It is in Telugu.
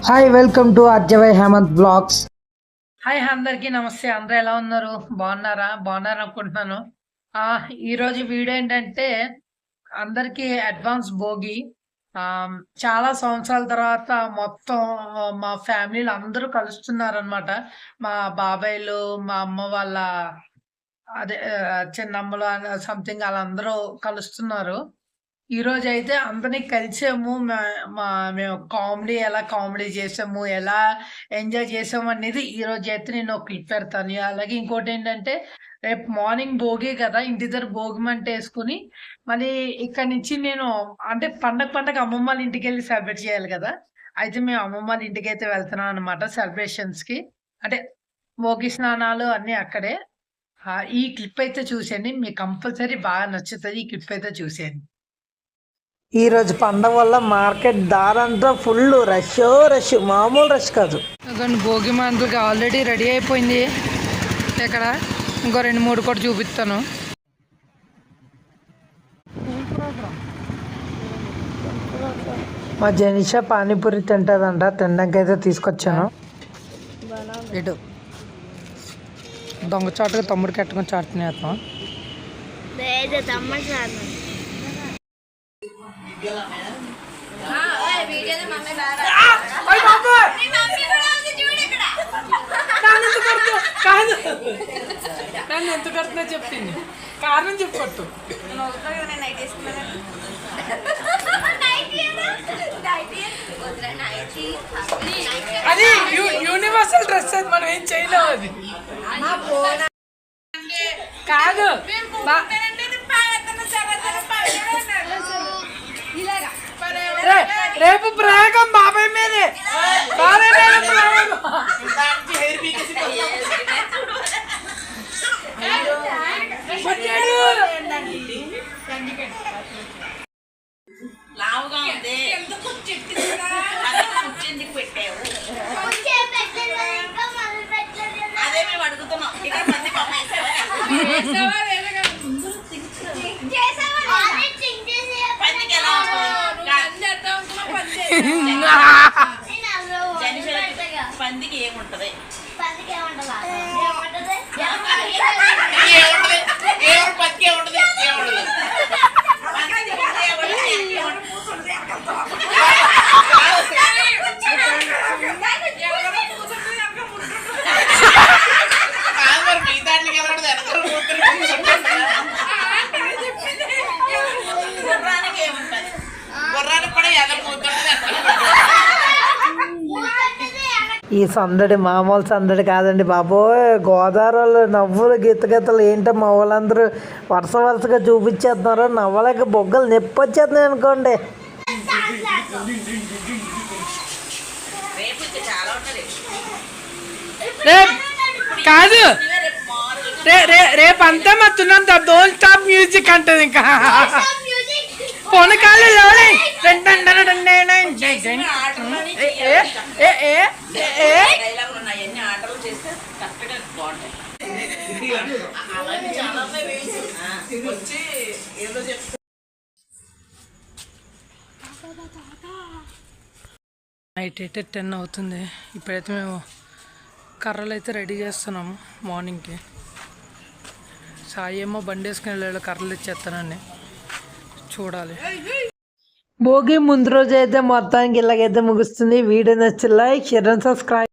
హాయ్ వెల్కమ్ టు అర్జవై హేమంత్ బ్లాగ్స్. హాయ్ అందరికీ నమస్తే. అందరూ ఎలా ఉన్నారు? బాగున్నారు అనుకుంటున్నాను. ఈరోజు వీడియో ఏంటంటే అందరికీ అడ్వాన్స్ భోగి. చాలా సంవత్సరాల తర్వాత మొత్తం మా ఫ్యామిలీలో అందరూ కలుస్తున్నారనమాట. మా బాబాయిలు, మా అమ్మ వాళ్ళ అదే చిన్నమ్మలు సంథింగ్ ఆళ్ళందరూ కలుస్తున్నారు. ఈరోజైతే అందరిని కలిసాము. మేము ఎలా కామెడీ చేసాము, ఎలా ఎంజాయ్ చేసాము అనేది ఈరోజైతే నేను ఒక క్లిప్ పెడతాను. అలాగే ఇంకోటేంటంటే రేపు మార్నింగ్ భోగి కదా! ఇంటి దగ్గర భోగి మంటేసుకొని మళ్ళీ ఇక్కడి నుంచి నేను అంటే పండగ అమ్మమ్మ వాళ్ళ ఇంటికెళ్ళి సెలబ్రేట్ చేయాలి కదా! అయితే మేము అమ్మమ్మ వాళ్ళ ఇంటికైతే వెళ్తున్నాం అనమాట సెలబ్రేషన్స్‌కి. అంటే భోగి స్నానాలు అన్నీ అక్కడే. ఈ క్లిప్ అయితే చూసేయండి. మీకు కంపల్సరీ బాగా నచ్చుతది. ఈ క్లిప్ అయితే చూసేయండి. ఈరోజు పండగ వల్ల మార్కెట్ దారంతా ఫుల్ రష్ మామూలు రష్ కాదు. భోగి మంటలకి ఆల్రెడీ రెడీ అయిపోయింది. ఇక్కడ ఇంకో 2-3 కూడా చూపిస్తాను. మా జనిషా పానీపూరి తింటుందంట, తినడానికి అయితే తీసుకొచ్చాను. ఇటు దొంగచాటుగా తమ్ముడు కట్టుకొని చాటు తినేస్తాం. నన్ను ఎంత కడుతున్నా చెప్పింది, కారణం చెప్పట్టు. అది యూనివర్సల్ డ్రెస్, అది మనం ఏం చేయలేము. అది కాదు, రేపు ప్రయోగం బాబాయ్ మీదే. లావుగా ఉంది అదే మేము అడుగుతున్నాం. ఇక్కడ మంది పందికి ఏముంటది? ఈ సందడి మామూలు సందడి కాదండి బాబోయ్. గోదావరిలో నవ్వులు గీతలు ఏంటో మా వాళ్ళందరూ వరుసగా చూపించేస్తున్నారు. నవ్వలేక బొగ్గలు నొప్పి వచ్చేస్తున్నాయి అనుకోండి. కాదు, రేపంతా మత్తున్నంత డోంట్ స్టాప్ మ్యూజిక్ అంటది. ఇంకా పొనకాలు నైట్ 10 అవుతుంది. ఇప్పుడైతే మేము కర్రలు అయితే రెడీ చేస్తున్నాము మార్నింగ్కి. సాయి ఏమో బండి వేసుకుని వెళ్ళాడు, కర్రలు ఇచ్చేస్తానని. చూడాలి. భోగి ముందు రోజు అయితే మొత్తానికి ఇలాగైతే ముగుస్తుంది. వీడియో నచ్చి లైక్, షేర్ అండ్ సబ్స్క్రైబ్.